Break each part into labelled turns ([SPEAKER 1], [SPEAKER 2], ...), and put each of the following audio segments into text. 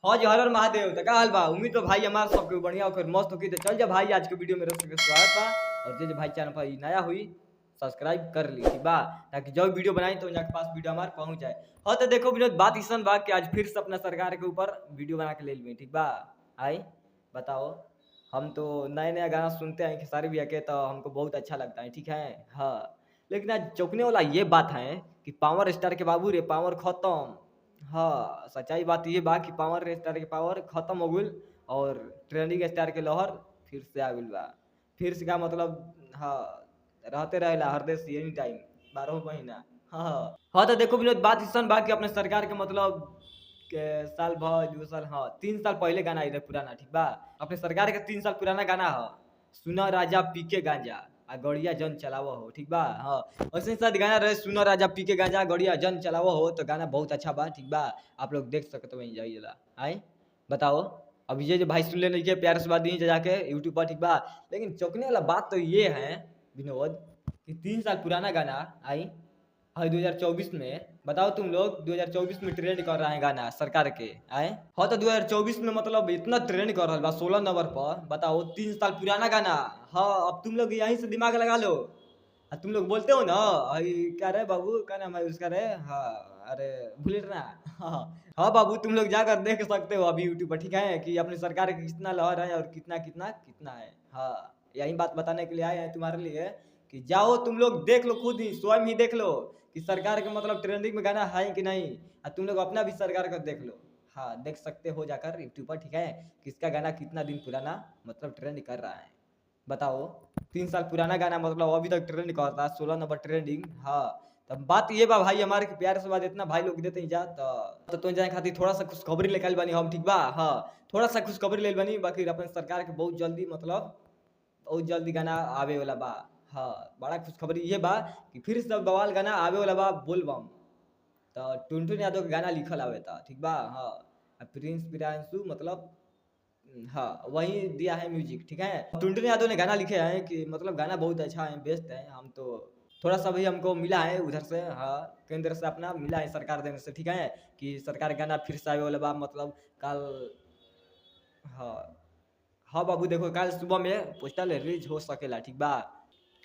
[SPEAKER 1] हाँ जी, हर हर महादेव। तो का हाल बा? उम्मीद तो भाई हमार सबके बढ़िया होकर मस्त होकी। तो चल जा भाई, आज के वीडियो में सबके स्वागत बा। और जे भाई चैनल पर नया हुई सब्सक्राइब कर ली, ठीक बा, ताकि जब वीडियो बनाई तो उनके पास वीडियो हमार पहुंच जाए। हाँ तो देखो विनोद, बात इसन बा कि आज फिर से अपना सरकार के ऊपर वीडियो बना के ले ली, ठीक बा। आई बताओ, हम तो नए नया गाना सुनते हैं खेसारी भैया के, तो हमको बहुत अच्छा लगता है, ठीक है। हाँ, लेकिन आज चौंकने वाला ये बात है कि पावर स्टार के बाबू रे पावर खत्म। हाँ, सच्चाई बात ये बा कि पावर स्टार के पावर खत्म हो गइल और ट्रेंडिंग स्टार के लहर फिर से आ गइल बा। फिर से का मतलब, हाँ, रहते रहेला हर देश एनी टाइम 12 महीना। हाँ हाँ, तो देखो विनोद, बात इसन बा कि अपने सरकार के मतलब के साल भर 2 साल, हाँ 3 साल पहले गाना आई रहे पुराना, ठीक बा। अपने सरकार के 3 साल पुराना गाना है, सुना राजा पी के गांजा आ गड़िया जन चलावो हो, ठीक बा। हाँ, ऐसे साथ गाना रहे, सुनो राजा पी के गांजा गड़िया जन चलावो हो, तो गाना बहुत अच्छा बा, ठीक बा। आप लोग देख सकते हो, एंजॉय ला आए। बताओ, अब ये जो भाई सुन ले नहीं के प्यार से बात दी जाके यूट्यूब पर, ठीक बा। लेकिन चौंकने वाला बात तो ये है विनोद कि 3 साल पुराना गाना आई हाँ 2024 में। बताओ तुम लोग, 2024 में ट्रेंड कर रहा है गाना सरकार के आए। हाँ तो 2024 में मतलब इतना ट्रेंड कर रहा है 16 नंबर पर। बताओ 3 साल पुराना गाना। हाँ, अब तुम लोग यहीं से दिमाग लगा लो। तुम लोग बोलते हो ना, अरे क्या रे बाबू, क्या नाम है उसका रे, हाँ अरे भूल रहा। हाँ हाँ बाबू, तुम लोग जाकर देख सकते हो अभी यूट्यूब पर, ठीक है, कि अपनी सरकार की कितना लहर है और कितना कितना कितना है। हाँ, यही बात बताने के लिए आए हैं तुम्हारे लिए कि जाओ तुम लोग देख लो, खुद ही स्वयं ही देख लो कि सरकार के मतलब ट्रेंडिंग में गाना है कि नहीं। तुम लोग अपना भी सरकार का देख लो। हाँ, देख सकते हो जाकर यूट्यूब पर, ठीक है, किसका गाना कितना दिन पुराना मतलब ट्रेंड कर रहा है। बताओ, 3 साल पुराना गाना मतलब अभी तक ट्रेंड करता है, 16 नंबर ट्रेंडिंग। हाँ, तब बात ये बा भाई, हमारे के प्यार से बात इतना भाई लोग देते ही जा तो तुम जाए खातिर थोड़ा सा खुशखबरी लेकर बनी हम, ठीक बा। हाँ, थोड़ा सा खुशखबरी ले बनी, बाकी अपन सरकार के बहुत जल्दी मतलब बहुत जल्दी गाना आवे वाला बा। हाँ, बड़ा खुशखबरी ये बा कि फिर से बवाल गाना आवे वाला बा, बोलबम। तो टुनटुन यादव के गाना लिखल आवे था, ठीक बा। हाँ, प्रिंस प्रियांशु मतलब हाँ वही दिया है म्यूजिक, ठीक है। टुनटुन यादव ने गाना लिखे हैं कि मतलब गाना बहुत अच्छा है, बेस्ट है। हम तो थोड़ा सा भी हमको मिला है उधर से, हाँ केंद्र से अपना मिला है सरकार देने से, ठीक है, कि सरकार गाना फिर से आवे वाला बा मतलब कल। हाँ हाँ बाबू, देखो कल सुबह में पोस्टर रिलीज हो सकेला, ठीक बा।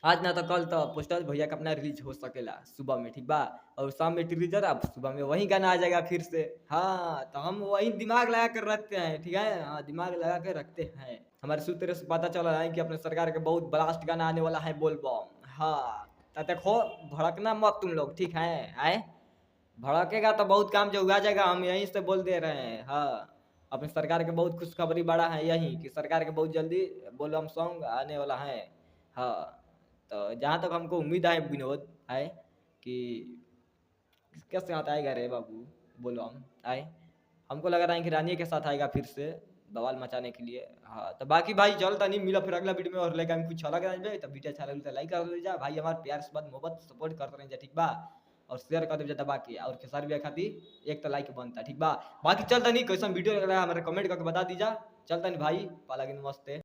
[SPEAKER 1] आज ना तो कल तो पोस्टर भैया का अपना रिलीज हो सकेला सुबह में, ठीक बा। और शाम में टीजर, अब सुबह में वही गाना आ जाएगा फिर से। हाँ, तो हम वही दिमाग लगा कर रखते हैं, ठीक है। हाँ, दिमाग लगा कर रखते हैं। हमारे सूत्र से पता चल रहा है कि अपने सरकार के बहुत ब्लास्ट गाना आने वाला है, बोल बम। हाँ, तो देखो भड़कना मत तुम लोग, ठीक है। आए, भड़केगा तो बहुत काम जो उगा जाएगा, हम यहीं से बोल दे रहे हैं। हाँ, अपने सरकार के बहुत खुशखबरी बड़ा है यही कि सरकार के बहुत जल्दी बोलबम सॉन्ग आने वाला है। हाँ, तो जहाँ तक हमको उम्मीद है विनोद है कि किसके साथ आएगा रे बाबू बोलबम आए। हमको लग रहा है कि रानी के साथ आएगा फिर से बवाल मचाने के लिए। हाँ, तो बाकी भाई चलता नहीं मिला फिर अगला वीडियो में, और लेकर कुछ अलग रहे तो वीडियो अच्छा लगे तो लाइक कर दीजिए भाई, हमारे प्यार से बात मोहब्बत सपोर्ट करते रहिए, ठीक बा। और शेयर कर दीजिए दबा के, और खेसारी भैया खातिर एक तो लाइक बनता, ठीक बा। बाकी चलता नहीं कैसा वीडियो लग रहा है हमारे कमेंट करके बता दीजिए। चलता नहीं भाई, पाला नमस्ते।